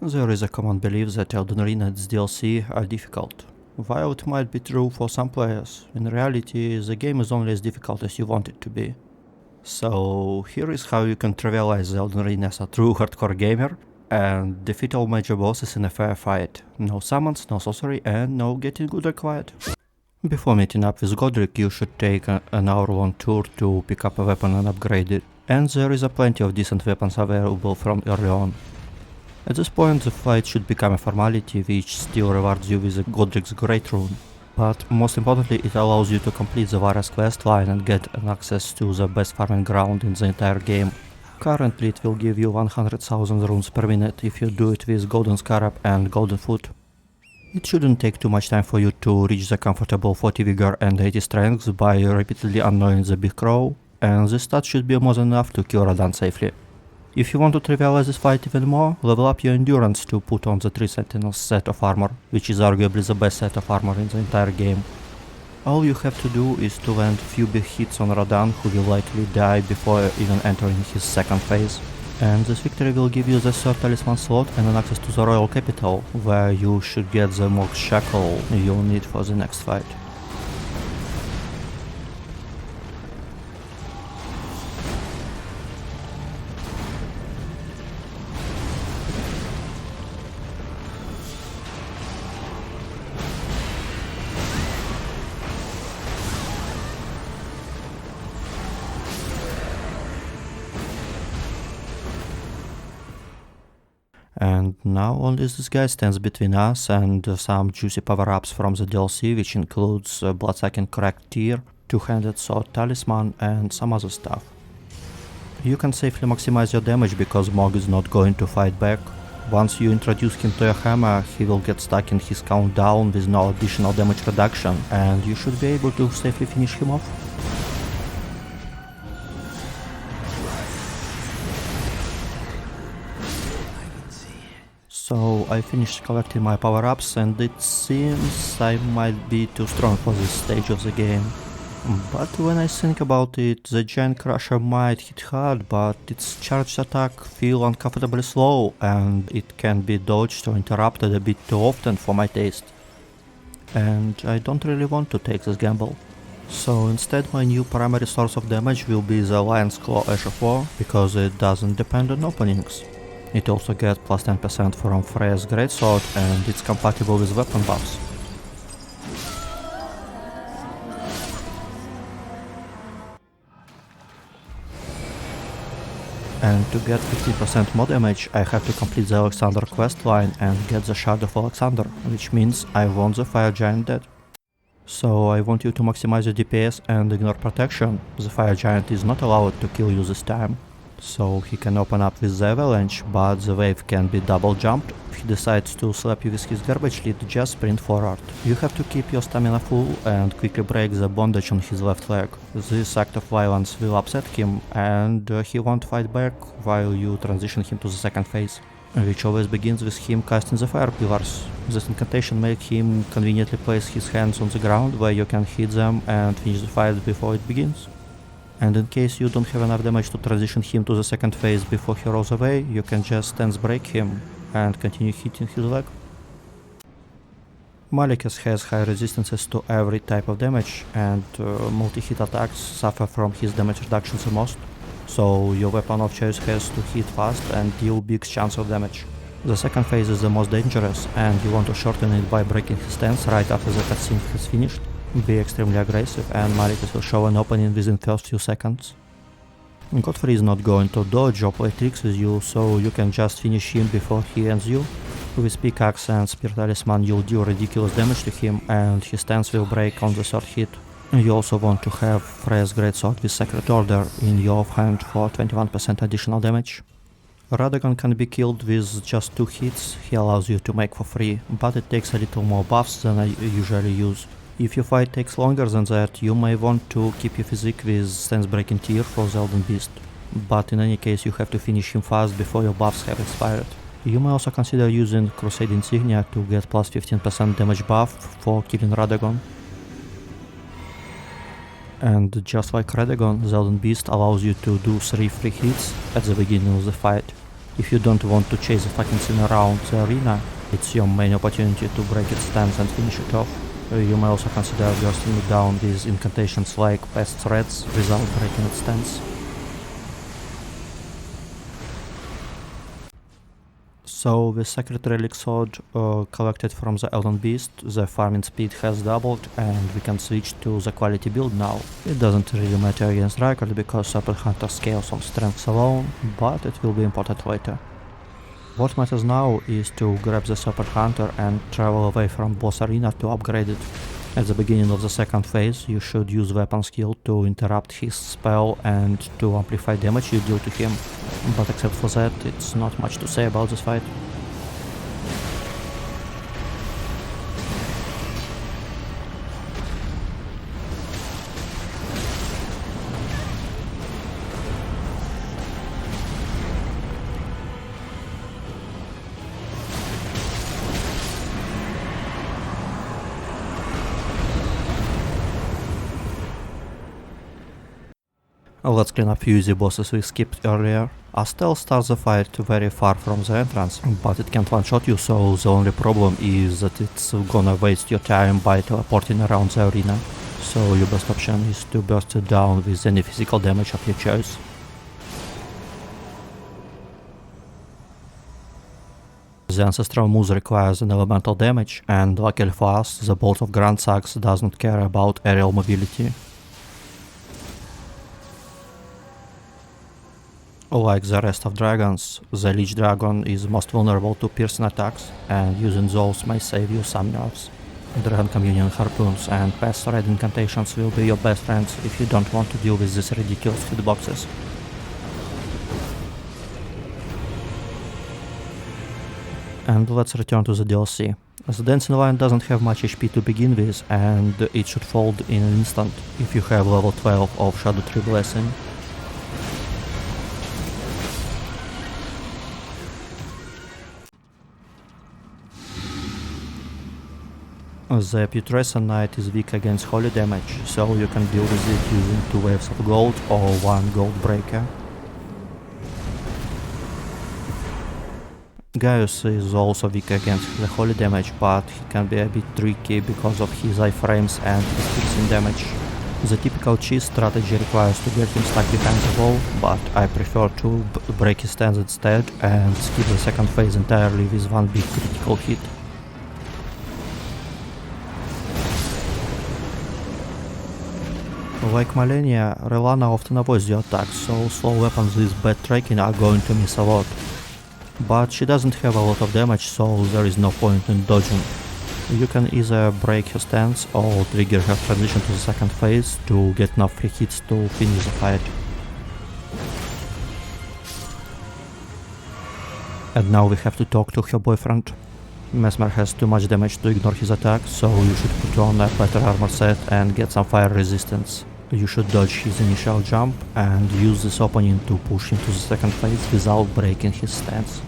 There is a common belief that Elden Ring and its DLC are difficult. While it might be true for some players, in reality the game is only as difficult as you want it to be. So here is how you can trivialize Elden Ring as a true hardcore gamer and defeat all major bosses in a fair fight. No summons, no sorcery, and no getting good or quiet. Before meeting up with Godrick, you should take an hour-long tour to pick up a weapon and upgrade it, and there is a plenty of decent weapons available from early on. At this point the fight should become a formality, which still rewards you with Godrick's Great Rune. But most importantly, it allows you to complete the Varus quest line and get an access to the best farming ground in the entire game. Currently it will give you 100,000 runes per minute if you do it with Golden Scarab and Golden Foot. It shouldn't take too much time for you to reach the comfortable 40 vigor and 80 strength by repeatedly annoying the big crow, and this stat should be more than enough to kill Radahn safely. If you want to trivialize this fight even more, level up your endurance to put on the 3 Sentinels set of armor, which is arguably the best set of armor in the entire game. All you have to do is to land few big hits on Radahn, who will likely die before even entering his second phase. And this victory will give you the third talisman slot and an access to the royal capital, where you should get the Mohg shackle you'll need for the next fight. And now only this guy stands between us and some juicy power-ups from the DLC, which includes Bloodsucking Cracked Tear, Two-Handed Sword Talisman and some other stuff. You can safely maximize your damage because Mohg is not going to fight back. Once you introduce him to your hammer, he will get stuck in his countdown with no additional damage reduction, and you should be able to safely finish him off. So I finished collecting my power-ups and it seems I might be too strong for this stage of the game. But when I think about it, the Giant Crusher might hit hard, but its charged attack feels uncomfortably slow and it can be dodged or interrupted a bit too often for my taste. And I don't really want to take this gamble. So instead my new primary source of damage will be the Lion's Claw Ash of War, because it doesn't depend on openings. It also gets plus 10% from Freya's Greatsword and it's compatible with weapon buffs. And to get 15% more damage I have to complete the Alexander quest line and get the Shard of Alexander, which means I want the Fire Giant dead. So I want you to maximize your DPS and ignore protection. The Fire Giant is not allowed to kill you this time. So he can open up with the avalanche, but the wave can be double jumped. If he decides to slap you with his garbage lead, just sprint forward. You have to keep your stamina full and quickly break the bondage on his left leg. This act of violence will upset him and he won't fight back while you transition him to the second phase, which always begins with him casting the fire pillars. This incantation makes him conveniently place his hands on the ground where you can hit them and finish the fight before it begins. And in case you don't have enough damage to transition him to the second phase before he rolls away, you can just stance break him and continue hitting his leg. Maliketh has high resistances to every type of damage, and multi-hit attacks suffer from his damage reductions the most, so your weapon of choice has to hit fast and deal big chunks of damage. The second phase is the most dangerous, and you want to shorten it by breaking his stance right after the cutscene has finished. Be extremely aggressive and Maliketh will show an opening within first few seconds. Godfrey is not going to dodge or play tricks with you, so you can just finish him before he ends you. With Pickaxe and Spear Talisman you'll deal ridiculous damage to him and his stance will break on the third hit. You also want to have Freya's Greatsword with Sacred Order in your offhand for 21% additional damage. Radagon can be killed with just 2 hits, he allows you to make for free, but it takes a little more buffs than I usually use. If your fight takes longer than that, you may want to keep your physique with Stance Breaking Tear for the Elden Beast, but in any case you have to finish him fast before your buffs have expired. You may also consider using Crusade Insignia to get plus 15% damage buff for killing Radagon. And just like Radagon, the Elden Beast allows you to do 3 free hits at the beginning of the fight. If you don't want to chase the fucking scene around the arena, it's your main opportunity to break its stance and finish it off. You may also consider bursting it down with incantations like Pest Threats without breaking its stance. So with Sacred Relic Sword collected from the Elden Beast, the farming speed has doubled and we can switch to the quality build now. It doesn't really matter against Rykard because Serpent Hunter scales on strength alone, but it will be important later. What matters now is to grab the Serpent Hunter and travel away from boss arena to upgrade it. At the beginning of the second phase, you should use weapon skill to interrupt his spell and to amplify damage you deal to him, but except for that, it's not much to say about this fight. Let's clean up few easy bosses we skipped earlier. Astel starts the fight very far from the entrance, but it can't one-shot you, so the only problem is that it's gonna waste your time by teleporting around the arena. So your best option is to burst it down with any physical damage of your choice. The Ancestral Moose requires an elemental damage, and luckily for us, the Bolt of Grandsax does not care about aerial mobility. Like the rest of dragons, the Lichdragon is most vulnerable to piercing attacks, and using those may save you some nerfs. Dragon Communion Harpoons and Pest Red Incantations will be your best friends if you don't want to deal with these ridiculous hitboxes. And let's return to the DLC. The Dancing Lion doesn't have much HP to begin with, and it should fold in an instant if you have level 12 of Skadutree Blessing. The Putrescent Knight is weak against holy damage, so you can deal with it using 2 waves of gold or 1 gold breaker. Gaius is also weak against the holy damage, but he can be a bit tricky because of his iframes and his piercing damage. The typical cheese strategy requires to get him stuck behind the wall, but I prefer to break his stance instead and skip the second phase entirely with 1 big critical hit. Like Malenia, Rellana often avoids your attacks, so slow weapons with bad tracking are going to miss a lot. But she doesn't have a lot of damage, so there is no point in dodging. You can either break her stance or trigger her transition to the second phase to get enough free hits to finish the fight. And now we have to talk to her boyfriend. Messmer has too much damage to ignore his attack, so you should put on a better armor set and get some fire resistance. You should dodge his initial jump and use this opening to push him to the second phase without breaking his stance.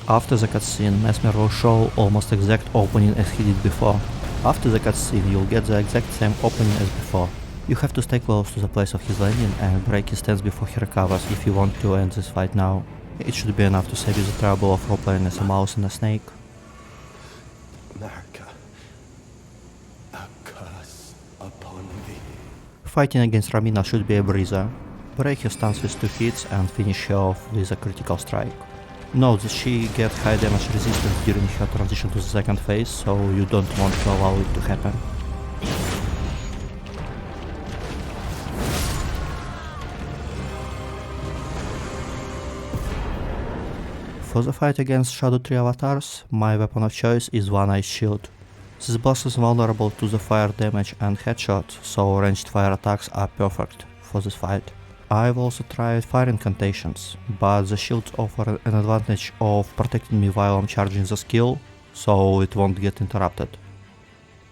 After the cutscene, Messmer will show almost exact opening as he did before. After the cutscene, you'll get the exact same opening as before. You have to stay close to the place of his landing and break his stance before he recovers if you want to end this fight now. It should be enough to save you the trouble of roleplaying as a mouse and a snake. Fighting against Romina should be a breezer. Break her stance with 2 hits and finish her off with a critical strike. Note that she gets high damage resistance during her transition to the second phase, so you don't want to allow it to happen. For the fight against Skadutree Avatars, my weapon of choice is One-Eyed Shield. This boss is vulnerable to the fire damage and headshot, so ranged fire attacks are perfect for this fight. I've also tried fire incantations, but the shields offer an advantage of protecting me while I'm charging the skill, so it won't get interrupted.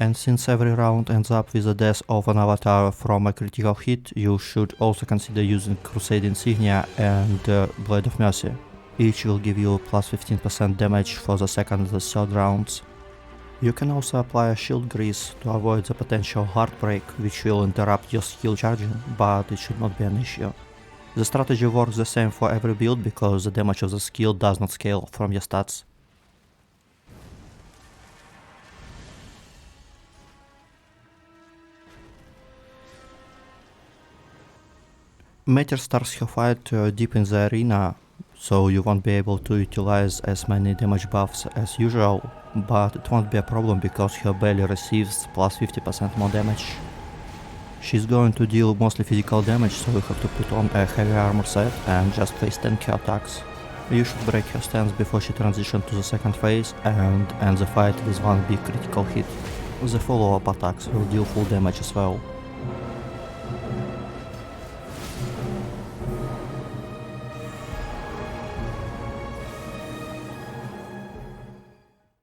And since every round ends up with the death of an avatar from a critical hit, you should also consider using Crusade Insignia and Blade of Mercy. Each will give you plus 15% damage for the second and the third rounds. You can also apply a shield grease to avoid the potential heartbreak, which will interrupt your skill charging, but it should not be an issue. The strategy works the same for every build because the damage of the skill does not scale from your stats. Metyr starts her fight deep in the arena, so you won't be able to utilize as many damage buffs as usual, but it won't be a problem because her Bayle receives plus 50% more damage. She's going to deal mostly physical damage, so you have to put on a heavy armor set and just face tanky attacks. You should break her stance before she transitions to the second phase and end the fight with one big critical hit. The follow-up attacks will deal full damage as well.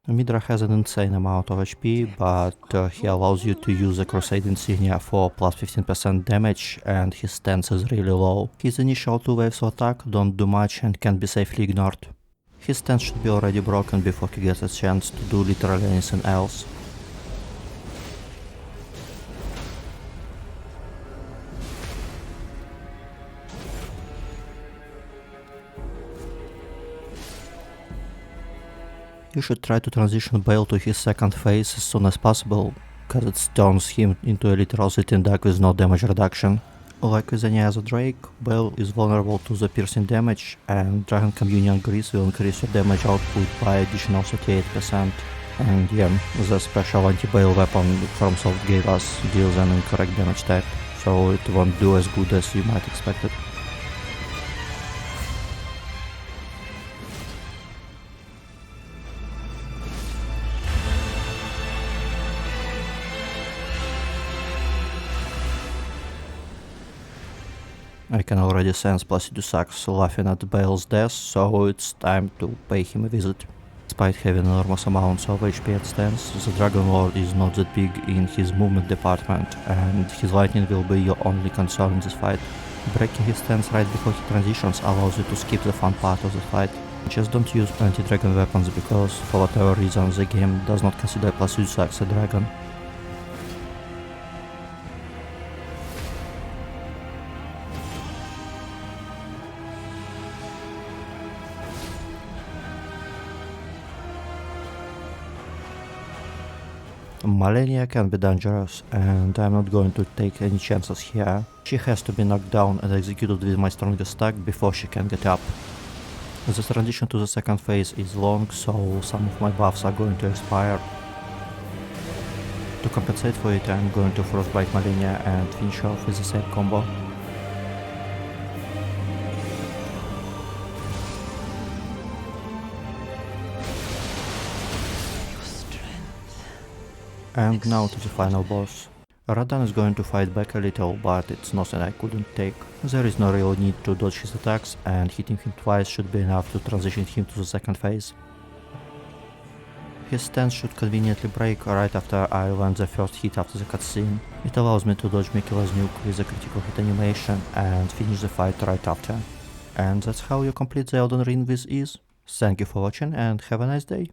Midra has an insane amount of HP, but he allows you to use the Crusade Insignia for plus 15% damage, and his stance is really low. His initial 2 waves of attack don't do much and can be safely ignored. His stance should be already broken before he gets a chance to do literally anything else. You should try to transition Bayle to his second phase as soon as possible, cause it turns him into a literal sitting duck with no damage reduction. Like with any other Drake, Bayle is vulnerable to the piercing damage, and Dragon Communion Grease will increase your damage output by additional 38%. And yeah, the special anti-Bayle weapon FromSoft gave us deals an incorrect damage type, so it won't do as good as you might expect it. I can already sense Placidusax laughing at Bayle's death, so it's time to pay him a visit. Despite having enormous amounts of HP at stance, the Dragonlord is not that big in his movement department, and his lightning will be your only concern in this fight. Breaking his stance right before he transitions allows you to skip the fun part of the fight. Just don't use anti-dragon weapons because, for whatever reason, the game does not consider Placidusax a dragon. Malenia can be dangerous, and I'm not going to take any chances here. She has to be knocked down and executed with my strongest attack before she can get up. The transition to the second phase is long, so some of my buffs are going to expire. To compensate for it, I'm going to Frostbite Malenia and finish off with the same combo. And now to the final boss. Radahn is going to fight back a little, but it's nothing I couldn't take. There is no real need to dodge his attacks, and hitting him twice should be enough to transition him to the second phase. His stance should conveniently break right after I land the first hit after the cutscene. It allows me to dodge Miquella's nuke with a critical hit animation and finish the fight right after. And that's how you complete the Elden Ring with ease. Thank you for watching and have a nice day.